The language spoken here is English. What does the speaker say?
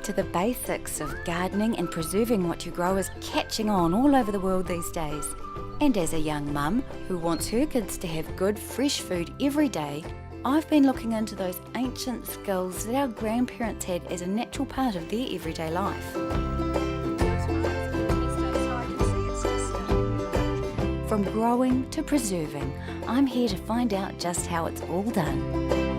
back to the basics of gardening and preserving what you grow is catching on all over the world these days. And as a young mum who wants her kids to have good, fresh food every day, I've been looking into those ancient skills that our grandparents had as a natural part of their everyday life. From growing to preserving, I'm here to find out just how it's all done.